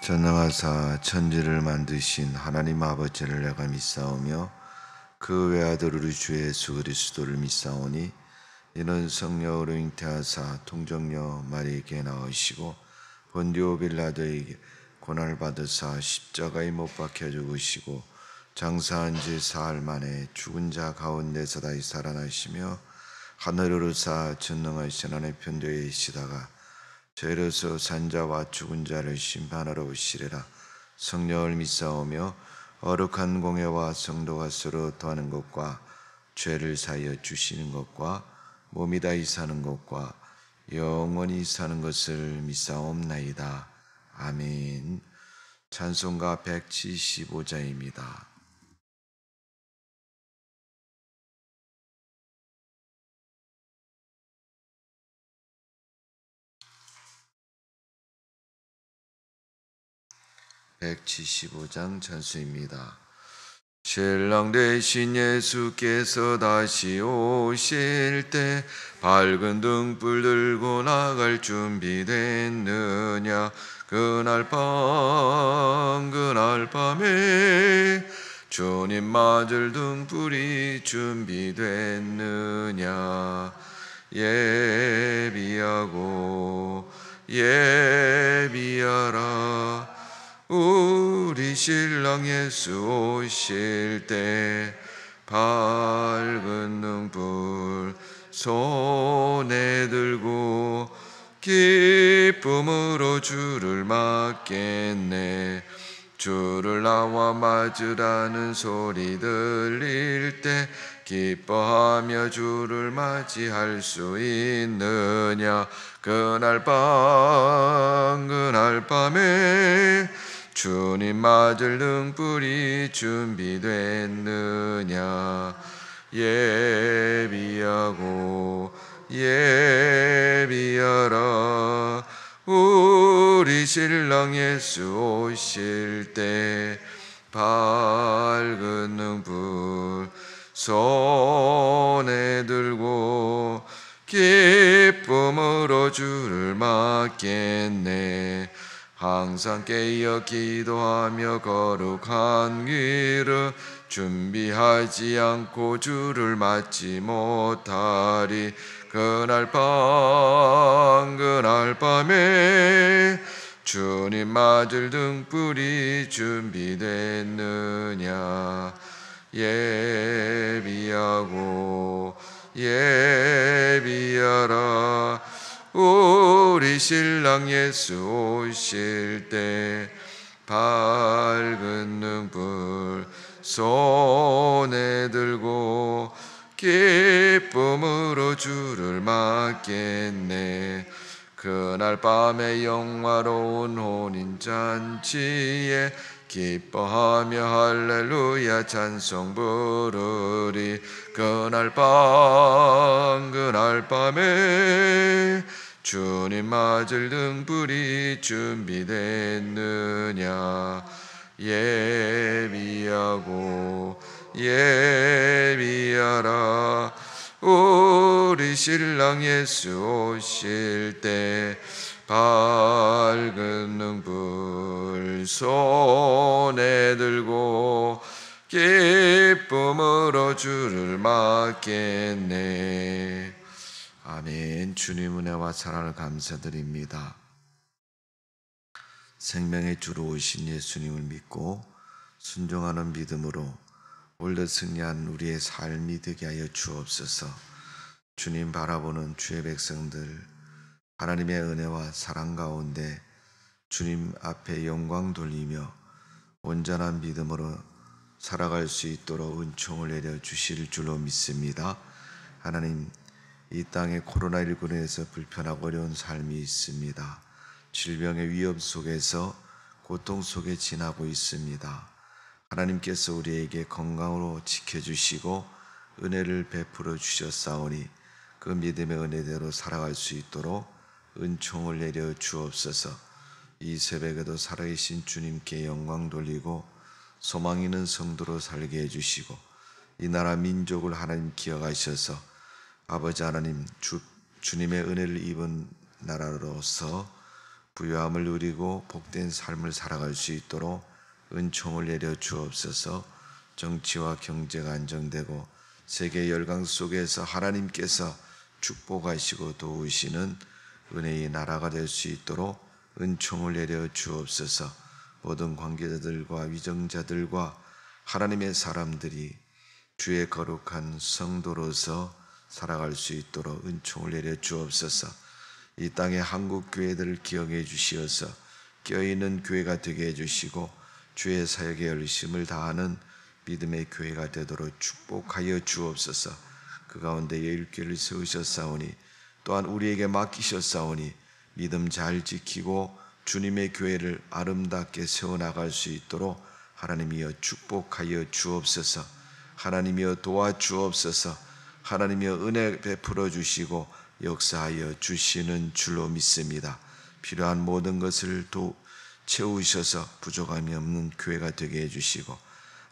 전능하사 천지를 만드신 하나님 아버지를 내가 믿사오며 그 외아들 우리 주 예수 그리스도를 믿사오니 이는 성령으로 잉태하사 통정녀 마리에게 나으시고 본디오 빌라도에게 고난을 받으사 십자가에 못 박혀 죽으시고 장사한 지 사흘 만에 죽은 자 가운데서 다시 살아나시며 하늘을 오르사 전능하신 하나님의 편도에 계시다가 죄로서 산자와 죽은 자를 심판하러 오시리라. 성령을 믿사오며 거룩한 공회와 성도가 서로 더하는 것과 죄를 사하여 주시는 것과 몸이 다시 사는 것과 영원히 사는 것을 믿사옵나이다. 아멘. 찬송가 175자입니다. 175장 찬수입니다. 신랑 되신 예수께서 다시 오실 때 밝은 등불 들고 나갈 준비됐느냐. 그날 밤에 주님 맞을 등불이 준비됐느냐. 예비하라. 우리 신랑 예수 오실 때 밝은 등불 손에 들고 기쁨으로 주를 맞겠네. 주를 나와 맞으라는 소리 들릴 때 기뻐하며 주를 맞이할 수 있느냐. 그날 밤에 주님 맞을 등불이 준비됐느냐. 예비하라. 우리 신랑 예수 오실 때 밝은 등불 손에 들고 기쁨으로 주를 맞겠네. 항상 깨어 기도하며 거룩한 길을 준비하지 않고 주를 맞지 못하리. 그날 밤에 주님 맞을 등불이 준비됐느냐. 예비하라. 우리 신랑 예수 오실 때 밝은 등불 손에 들고 기쁨으로 주를 맞겠네. 그날 밤에 영화로운 혼인잔치에 기뻐하며 할렐루야 찬송 부르리. 그날 밤에 주님 맞을 등불이 준비됐느냐. 예비하라. 우리 신랑 예수 오실 때 밝은 등불 손에 들고 기쁨으로 주를 맞겠네. 아멘. 주님 은혜와 사랑을 감사드립니다. 생명의 주로 오신 예수님을 믿고 순종하는 믿음으로 올드 승리한 우리의 삶이 되게 하여 주옵소서. 주님 바라보는 주의 백성들, 하나님의 은혜와 사랑 가운데 주님 앞에 영광 돌리며 온전한 믿음으로 살아갈 수 있도록 은총을 내려 주실 줄로 믿습니다. 하나님, 이 땅에 코로나19로 인해서 불편하고 어려운 삶이 있습니다. 질병의 위험 속에서 고통 속에 지나고 있습니다. 하나님께서 우리에게 건강으로 지켜주시고 은혜를 베풀어 주셨사오니 그 믿음의 은혜대로 살아갈 수 있도록 은총을 내려 주옵소서. 이 새벽에도 살아계신 주님께 영광 돌리고 소망 있는 성도로 살게 해주시고 이 나라 민족을 하나님 기억하셔서 아버지 하나님 주님의 은혜를 입은 나라로서 부유함을 누리고 복된 삶을 살아갈 수 있도록 은총을 내려 주옵소서. 정치와 경제가 안정되고 세계 열강 속에서 하나님께서 축복하시고 도우시는 은혜의 나라가 될 수 있도록 은총을 내려 주옵소서. 모든 관계자들과 위정자들과 하나님의 사람들이 주의 거룩한 성도로서 살아갈 수 있도록 은총을 내려 주옵소서. 이 땅의 한국 교회들을 기억해 주시어서 깨어있는 교회가 되게 해주시고 주의 사역에 열심을 다하는 믿음의 교회가 되도록 축복하여 주옵소서. 그 가운데 예일교회를 세우셨사오니 또한 우리에게 맡기셨사오니 믿음 잘 지키고 주님의 교회를 아름답게 세워나갈 수 있도록 하나님이여 축복하여 주옵소서. 하나님이여 도와주옵소서. 하나님이여 은혜 베풀어 주시고 역사하여 주시는 줄로 믿습니다. 필요한 모든 것을 채우셔서 부족함이 없는 교회가 되게 해주시고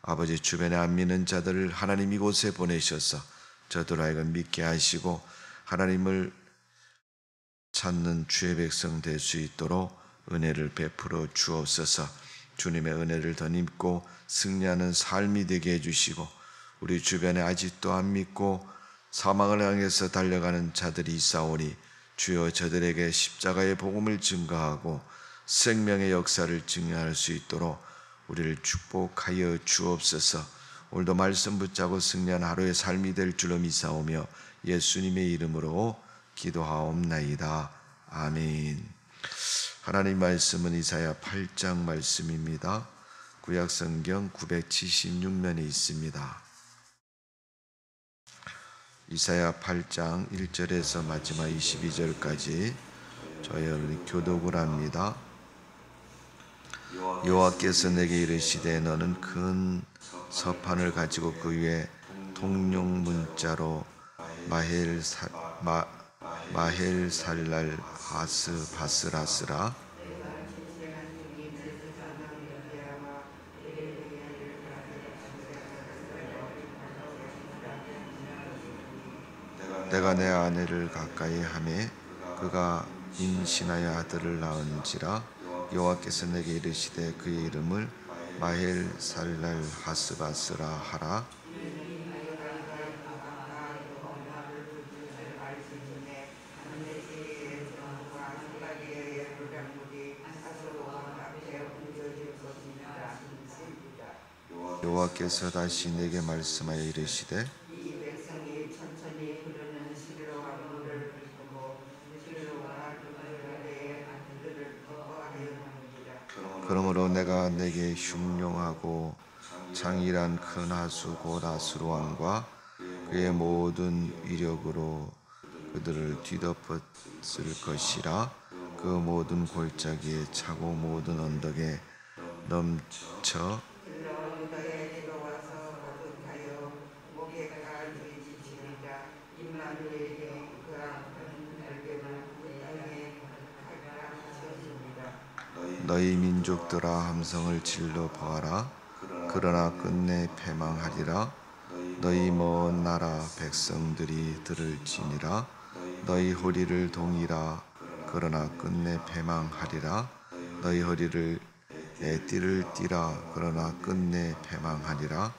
아버지 주변에 안 믿는 자들을 하나님 이곳에 보내셔서 저들 하여금 믿게 하시고 하나님을 찾는 주의 백성 될 수 있도록 은혜를 베풀어 주옵소서. 주님의 은혜를 덧입고 승리하는 삶이 되게 해주시고 우리 주변에 아직도 안 믿고 사망을 향해서 달려가는 자들이 있사오니 주여 저들에게 십자가의 복음을 증거하고 생명의 역사를 증명할 수 있도록 우리를 축복하여 주옵소서. 오늘도 말씀 붙잡고 승리한 하루의 삶이 될 줄로 믿사오며 예수님의 이름으로 기도하옵나이다. 아멘. 하나님 말씀은 이사야 8장 말씀입니다. 구약성경 976면에 있습니다. 이사야 8장 1절에서 마지막 22절까지 저희 교독을 합니다. 여호와께서 내게 이르시되 너는 큰 서판을 가지고 그 위에 통용 문자로 마헬살랄 바스라스라 내가 내 아내를 가까이 하매 그가 임신하여 아들을 낳은지라. 여호와께서 내게 이르시되 그의 이름을 마헬살랄 하스바스라 하라. 여호와께서 다시 내게 말씀하여 이르시되 그러므로 내가 내게 흉룡하고 장일한 큰 하수 곧 아수르 왕과 그의 모든 위력으로 그들을 뒤덮었을 것이라. 그 모든 골짜기에 차고 모든 언덕에 넘쳐 너희 민족들아 함성을 질러 보아라. 그러나 끝내 패망하리라. 너희 먼 나라 백성들이 들을지니라. 너희 허리를 동이라. 그러나 끝내 패망하리라. 너희 허리를 내 띠를 띠라. 그러나 끝내 패망하리라.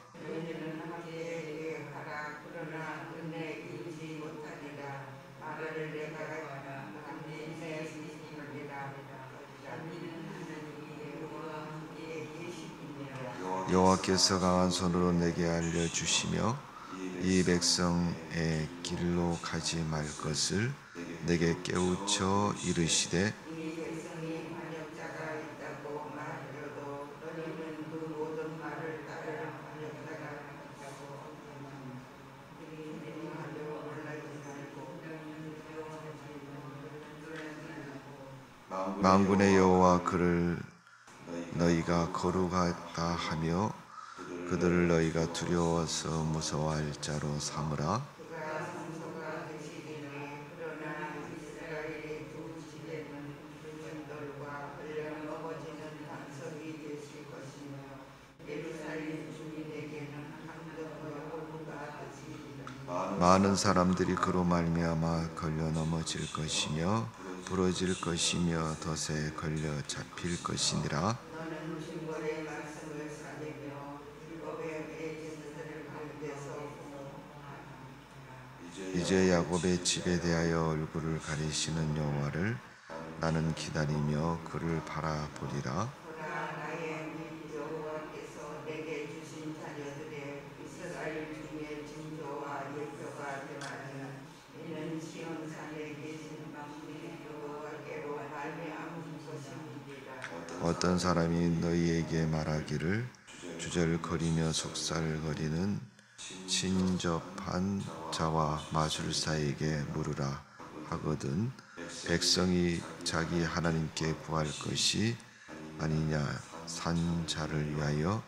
여호와께서 강한 손으로 내게 알려주시며 이 백성의 길로 가지 말 것을 내게 깨우쳐 이르시되 만군의 여호와 그를 너희가 거룩하다 하며 그들을 너희가 두려워서 무서워할 자로 삼으라. 많은 사람들이 그로 말미암아 걸려 넘어질 것이며 부러질 것이며 덫에 걸려 잡힐 것이니라. 너는 중보의 말씀을 사귀며 율법의 매진 들을 가운데서 공허하라. 이제 야곱의 집에 대하여 얼굴을 가리시는 여호와를 나는 기다리며 그를 바라보리라. 보라, 나의 및 여호와께서 내게 주신 자녀들의 이스라엘 중에 징조와 예표가 되나니 이는 시온산에 계신 우리 여호와께로 말미암은 것임이니라. 어떤 사람이 너희에게 말하기를 주절거리며 속살거리는 친접한 자와 마술사에게 물으라 하거든 백성이 자기 하나님께 구할 것이 아니냐 산 자를 위하여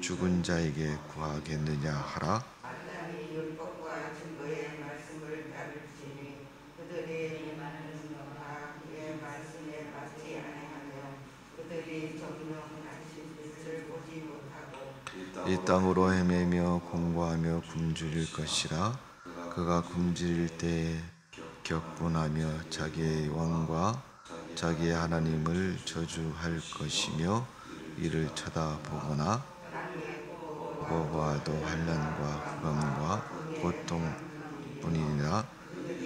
죽은 자에게 구하겠느냐 하라. 아담이 율법과 증거의 말씀을 따를지니 그들의 이만은 다 그의 말씀에 맞지 아니하며 그들이 정령하신 빛을 보지 못하고 이 땅으로 헤매며 공고하며 굶주릴 것이라. 그가 굶주릴 때에 격분하며 자기의 왕과 자기의 하나님을 저주할 것이며 이를 쳐다보거나 보고와도 환난과 구감과 고통뿐이니라.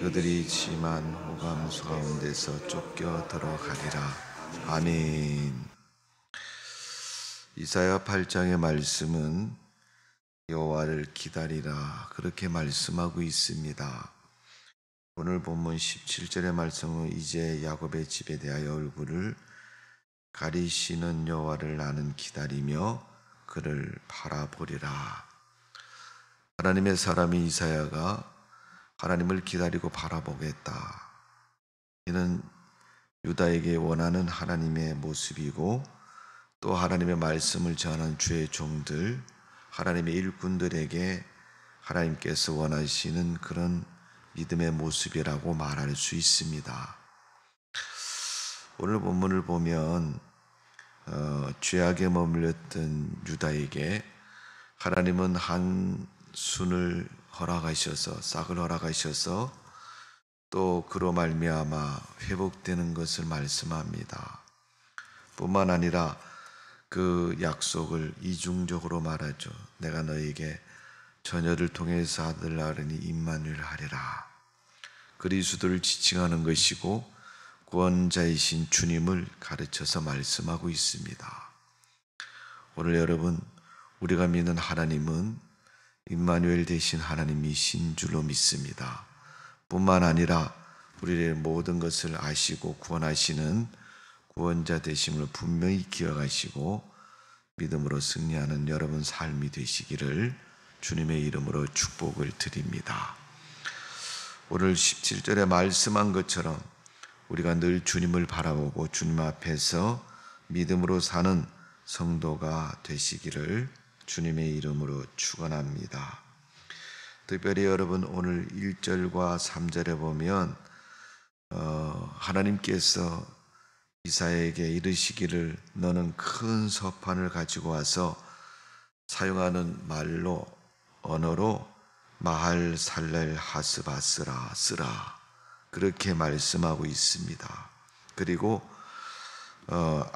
그들이 심한 호감수 가운데서 쫓겨 들어가리라. 아멘. 이사야 8장의 말씀은 여호와를 기다리라 그렇게 말씀하고 있습니다. 오늘 본문 17절의 말씀은 이제 야곱의 집에 대하여 얼굴을 가리시는 여호와를 나는 기다리며 그를 바라보리라. 하나님의 사람이 이사야가 하나님을 기다리고 바라보겠다. 이는 유다에게 원하는 하나님의 모습이고 또 하나님의 말씀을 전하는 주의 종들, 하나님의 일꾼들에게 하나님께서 원하시는 그런 믿음의 모습이라고 말할 수 있습니다. 오늘 본문을 보면 죄악에 머물렀던 유다에게 하나님은 한 순을 허락하셔서 싹을 허락하셔서 또 그로 말미암아 회복되는 것을 말씀합니다. 뿐만 아니라 그 약속을 이중적으로 말하죠. 내가 너에게 처녀를 통해서 아들 낳으니 임마누엘 하리라. 그리스도를 지칭하는 것이고 구원자이신 주님을 가르쳐서 말씀하고 있습니다. 오늘 여러분, 우리가 믿는 하나님은 임마누엘 되신 하나님이신 줄로 믿습니다. 뿐만 아니라 우리의 모든 것을 아시고 구원하시는 구원자 되심을 분명히 기억하시고 믿음으로 승리하는 여러분 삶이 되시기를 주님의 이름으로 축복을 드립니다. 오늘 17절에 말씀한 것처럼 우리가 늘 주님을 바라보고 주님 앞에서 믿음으로 사는 성도가 되시기를 주님의 이름으로 축원합니다. 특별히 여러분 오늘 1절과 3절에 보면 하나님께서 이사야에게 이르시기를 너는 큰 서판을 가지고 와서 사용하는 언어로 마할 살렐 하스바스라 쓰라 그렇게 말씀하고 있습니다. 그리고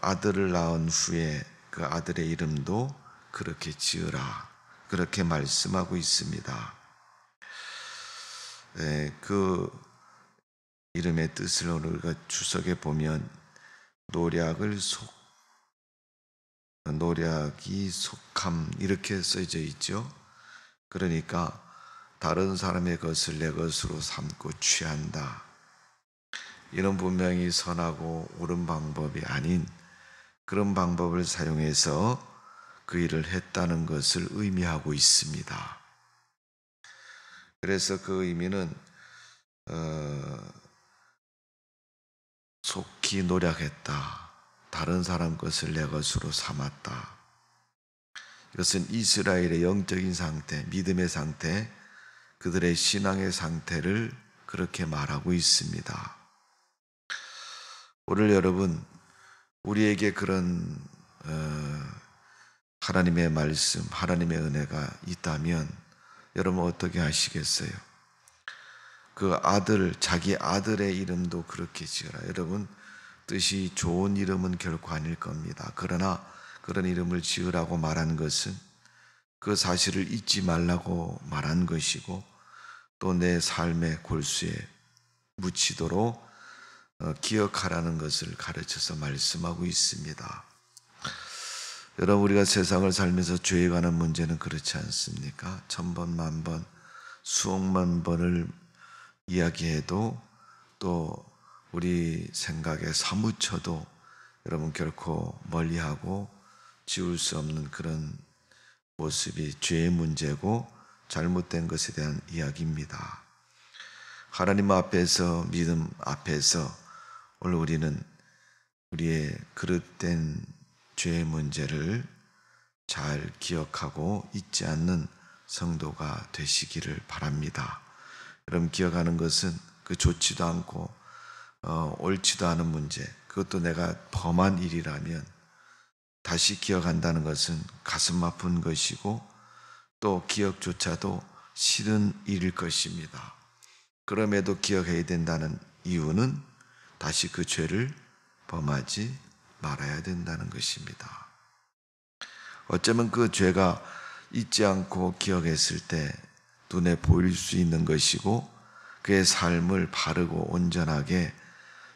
아들을 낳은 후에 그 아들의 이름도 그렇게 지으라 그렇게 말씀하고 있습니다. 그 이름의 뜻을 우리가 주석에 보면 노략이 속함 이렇게 써져 있죠. 그러니까 다른 사람의 것을 내 것으로 삼고 취한다. 이런 분명히 선하고 옳은 방법이 아닌 그런 방법을 사용해서 그 일을 했다는 것을 의미하고 있습니다. 그래서 그 의미는 속히 노력했다. 다른 사람 것을 내 것으로 삼았다. 이것은 이스라엘의 영적인 상태, 믿음의 상태, 그들의 신앙의 상태를 그렇게 말하고 있습니다. 오늘 여러분, 우리에게 그런 하나님의 말씀, 하나님의 은혜가 있다면 여러분 어떻게 하시겠어요? 그 아들, 자기 아들의 이름도 그렇게 지어라. 여러분, 뜻이 좋은 이름은 결코 아닐 겁니다. 그러나 그런 이름을 지으라고 말한 것은 그 사실을 잊지 말라고 말한 것이고, 또 내 삶의 골수에 묻히도록 기억하라는 것을 가르쳐서 말씀하고 있습니다. 여러분, 우리가 세상을 살면서 죄에 관한 문제는 그렇지 않습니까? 1000번, 만번, 수억만 번을 이야기해도 또 우리 생각에 사무쳐도 여러분 결코 멀리하고 지울 수 없는 그런 모습이 죄의 문제고 잘못된 것에 대한 이야기입니다. 하나님 앞에서, 믿음 앞에서 오늘 우리는 우리의 그릇된 죄의 문제를 잘 기억하고 잊지 않는 성도가 되시기를 바랍니다. 여러분, 기억하는 것은 그 좋지도 않고 옳지도 않은 문제, 그것도 내가 범한 일이라면 다시 기억한다는 것은 가슴 아픈 것이고 또 기억조차도 싫은 일일 것입니다. 그럼에도 기억해야 된다는 이유는 다시 그 죄를 범하지 말아야 된다는 것입니다. 어쩌면 그 죄가 잊지 않고 기억했을 때 눈에 보일 수 있는 것이고 그의 삶을 바르고 온전하게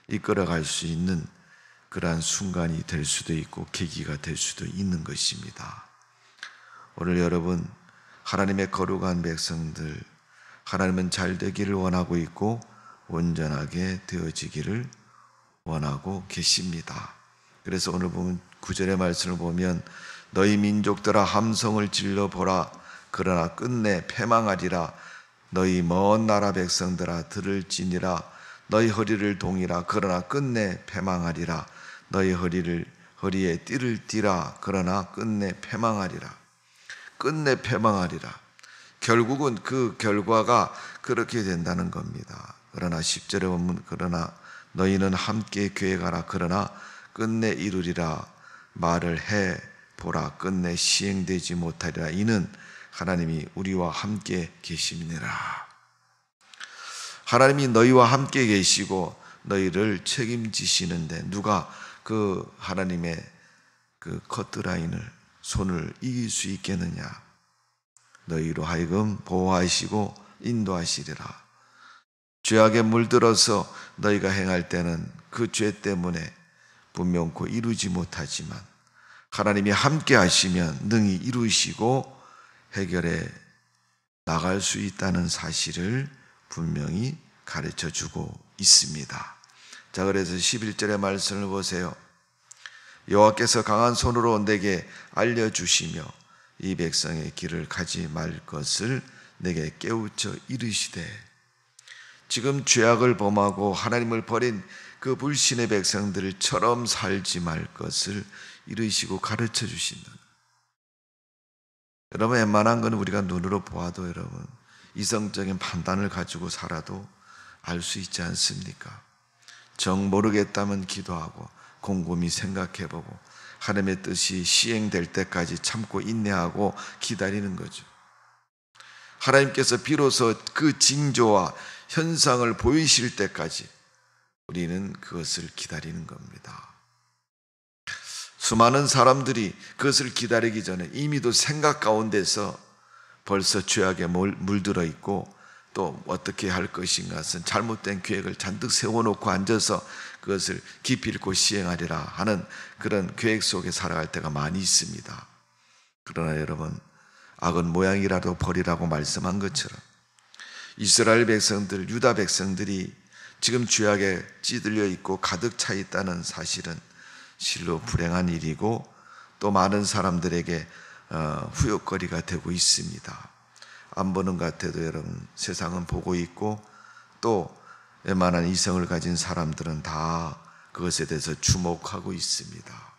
이끌어갈 수 있는 그러한 순간이 될 수도 있고 계기가 될 수도 있는 것입니다. 오늘 여러분, 하나님의 거룩한 백성들, 하나님은 잘 되기를 원하고 있고 온전하게 되어지기를 원하고 계십니다. 그래서 오늘 보면 9절의 말씀을 보면 너희 민족들아 함성을 질러보라. 그러나 끝내 패망하리라. 너희 먼 나라 백성들아 들을지니라. 너희 허리를 동이라. 그러나 끝내 패망하리라. 너희 허리에 띠를 띠라. 그러나 끝내 패망하리라. 끝내 패망하리라. 결국은 그 결과가 그렇게 된다는 겁니다. 그러나 10절에 보면 그러나 너희는 함께 계획하라. 그러나 끝내 이루리라. 말을 해 보라. 끝내 시행되지 못하리라. 이는 하나님이 우리와 함께 계심이니라. 하나님이 너희와 함께 계시고 너희를 책임지시는데 누가 그 하나님의 그 커트라인을, 손을 이길 수 있겠느냐? 너희로 하여금 보호하시고 인도하시리라. 죄악에 물들어서 너희가 행할 때는 그 죄 때문에 분명코 이루지 못하지만 하나님이 함께 하시면 능히 이루시고 해결해 나갈 수 있다는 사실을 분명히 가르쳐 주고 있습니다. 자, 그래서 11절의 말씀을 보세요. 여호와께서 강한 손으로 내게 알려주시며 이 백성의 길을 가지 말 것을 내게 깨우쳐 이르시되. 지금 죄악을 범하고 하나님을 버린 그 불신의 백성들처럼 살지 말 것을 이르시고 가르쳐 주신다. 여러분, 웬만한 건 우리가 눈으로 보아도 여러분 이성적인 판단을 가지고 살아도 알 수 있지 않습니까? 정 모르겠다면 기도하고 곰곰이 생각해보고 하나님의 뜻이 시행될 때까지 참고 인내하고 기다리는 거죠. 하나님께서 비로소 그 징조와 현상을 보이실 때까지 우리는 그것을 기다리는 겁니다. 수많은 사람들이 그것을 기다리기 전에 이미도 생각 가운데서 벌써 죄악에 물들어 있고 또 어떻게 할 것인가는 잘못된 계획을 잔뜩 세워놓고 앉아서 그것을 기필코 시행하리라 하는 그런 계획 속에 살아갈 때가 많이 있습니다. 그러나 여러분, 악은 모양이라도 버리라고 말씀한 것처럼 이스라엘 백성들, 유다 백성들이 지금 죄악에 찌들려 있고 가득 차 있다는 사실은 실로 불행한 일이고 또 많은 사람들에게 후욕거리가 되고 있습니다. 안 보는 것 같아도 여러분, 세상은 보고 있고 또 웬만한 이성을 가진 사람들은 다 그것에 대해서 주목하고 있습니다.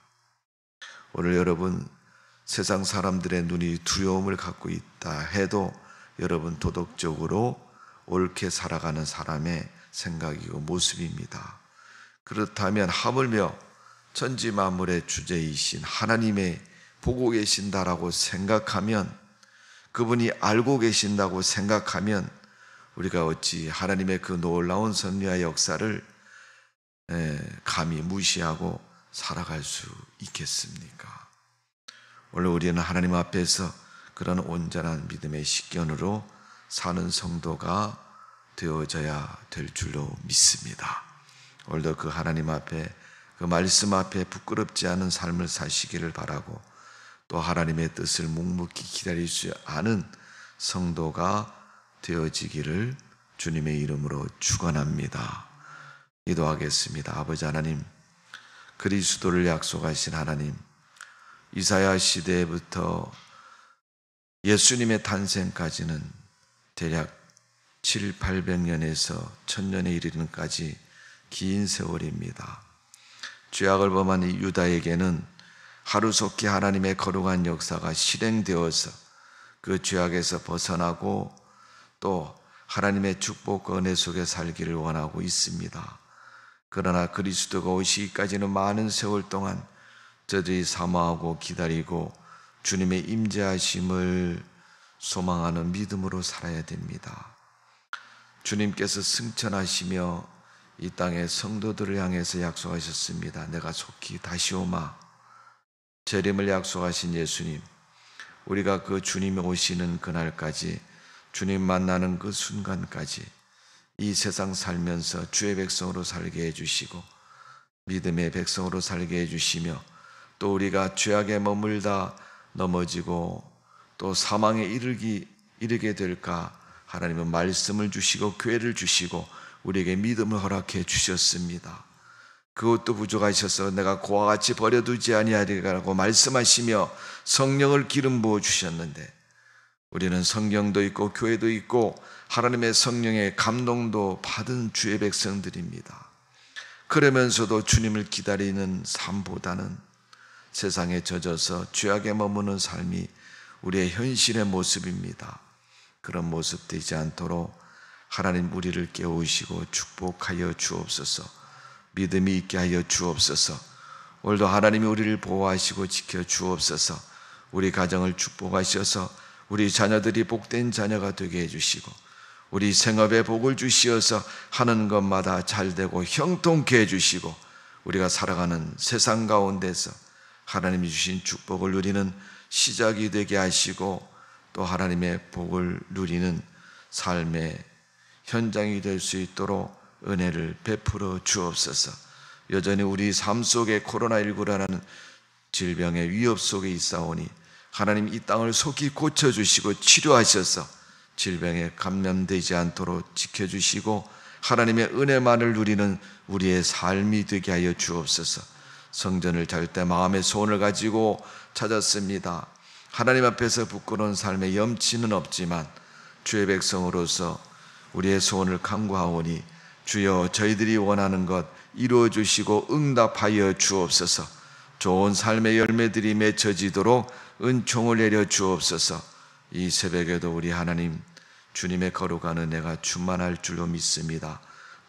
오늘 여러분, 세상 사람들의 눈이 두려움을 갖고 있다 해도 여러분 도덕적으로 옳게 살아가는 사람의 생각이고 모습입니다. 그렇다면 하물며 천지 만물의 주제이신 하나님의 보고 계신다라고 생각하면, 그분이 알고 계신다고 생각하면 우리가 어찌 하나님의 그 놀라운 섭리와 역사를 감히 무시하고 살아갈 수 있겠습니까? 원래 우리는 하나님 앞에서 그런 온전한 믿음의 식견으로 사는 성도가 되어져야 될 줄로 믿습니다. 오늘도 그 하나님 앞에, 그 말씀 앞에 부끄럽지 않은 삶을 사시기를 바라고, 또 하나님의 뜻을 묵묵히 기다릴 수 아는 성도가 되어지기를 주님의 이름으로 축원합니다. 기도하겠습니다. 아버지 하나님, 그리스도를 약속하신 하나님, 이사야 시대부터 예수님의 탄생까지는 대략 700~800년에서 1000년에 이르는까지 긴 세월입니다. 죄악을 범한 이 유다에게는 하루속히 하나님의 거룩한 역사가 실행되어서 그 죄악에서 벗어나고 또 하나님의 축복과 은혜 속에 살기를 원하고 있습니다. 그러나 그리스도가 오시기까지는 많은 세월 동안 저들이 사모하고 기다리고 주님의 임재하심을 소망하는 믿음으로 살아야 됩니다. 주님께서 승천하시며 이 땅의 성도들을 향해서 약속하셨습니다. 내가 속히 다시 오마. 재림을 약속하신 예수님, 우리가 그 주님이 오시는 그날까지, 주님 만나는 그 순간까지 이 세상 살면서 주의 백성으로 살게 해주시고 믿음의 백성으로 살게 해주시며, 또 우리가 죄악에 머물다 넘어지고 또 사망에 이르게 될까 하나님은 말씀을 주시고 교회를 주시고 우리에게 믿음을 허락해 주셨습니다. 그것도 부족하셔서 내가 그와 같이 버려두지 아니하리라고 말씀하시며 성령을 기름 부어 주셨는데, 우리는 성경도 있고 교회도 있고 하나님의 성령의 감동도 받은 주의 백성들입니다. 그러면서도 주님을 기다리는 삶보다는 세상에 젖어서 죄악에 머무는 삶이 우리의 현실의 모습입니다. 그런 모습 되지 않도록 하나님 우리를 깨우시고 축복하여 주옵소서. 믿음이 있게 하여 주옵소서. 오늘도 하나님이 우리를 보호하시고 지켜 주옵소서. 우리 가정을 축복하셔서 우리 자녀들이 복된 자녀가 되게 해주시고 우리 생업에 복을 주시어서 하는 것마다 잘되고 형통케 해주시고 우리가 살아가는 세상 가운데서 하나님이 주신 축복을 누리는 시작이 되게 하시고 또 하나님의 복을 누리는 삶의 현장이 될 수 있도록 은혜를 베풀어 주옵소서. 여전히 우리 삶 속에 코로나19라는 질병의 위협 속에 있사오니 하나님 이 땅을 속히 고쳐주시고 치료하셔서 질병에 감염되지 않도록 지켜주시고 하나님의 은혜만을 누리는 우리의 삶이 되게 하여 주옵소서. 성전을 잘 때 마음의 소원을 가지고 찾았습니다. 하나님 앞에서 부끄러운 삶에 염치는 없지만 주의 백성으로서 우리의 소원을 간구하오니 주여 저희들이 원하는 것 이루어 주시고 응답하여 주옵소서. 좋은 삶의 열매들이 맺혀지도록 은총을 내려 주옵소서. 이 새벽에도 우리 하나님 주님의 거룩한 은혜가 충만할 줄로 믿습니다.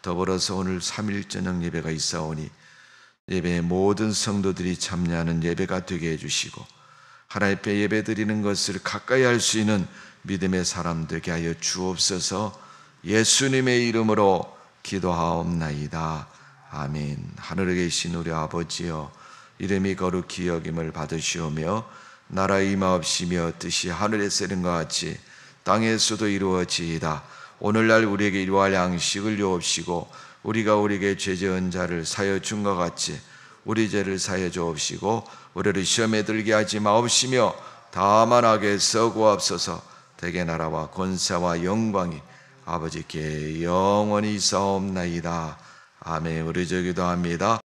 더불어서 오늘 3일 저녁 예배가 있사오니 예배에 모든 성도들이 참여하는 예배가 되게 해주시고 하나님 앞에 예배 드리는 것을 가까이 할 수 있는 믿음의 사람 되게 하여 주옵소서. 예수님의 이름으로 기도하옵나이다. 아멘. 하늘에 계신 우리 아버지여, 이름이 거룩히 여김을 받으시오며 나라 임하옵시며 뜻이 하늘에서 이룬 것 같이 땅에서도 이루어지이다. 오늘날 우리에게 일용할 양식을 주옵시고 우리가 우리에게 죄 지은 자를 사여 준 것 같이 우리 죄를 사여 주옵시고 우리를 시험에 들게 하지 마옵시며 다만 악에서 구하옵소서. 대개 나라와 권세와 영광이 아버지께 영원히 있사옵나이다. 아멘. 우리 기도합니다.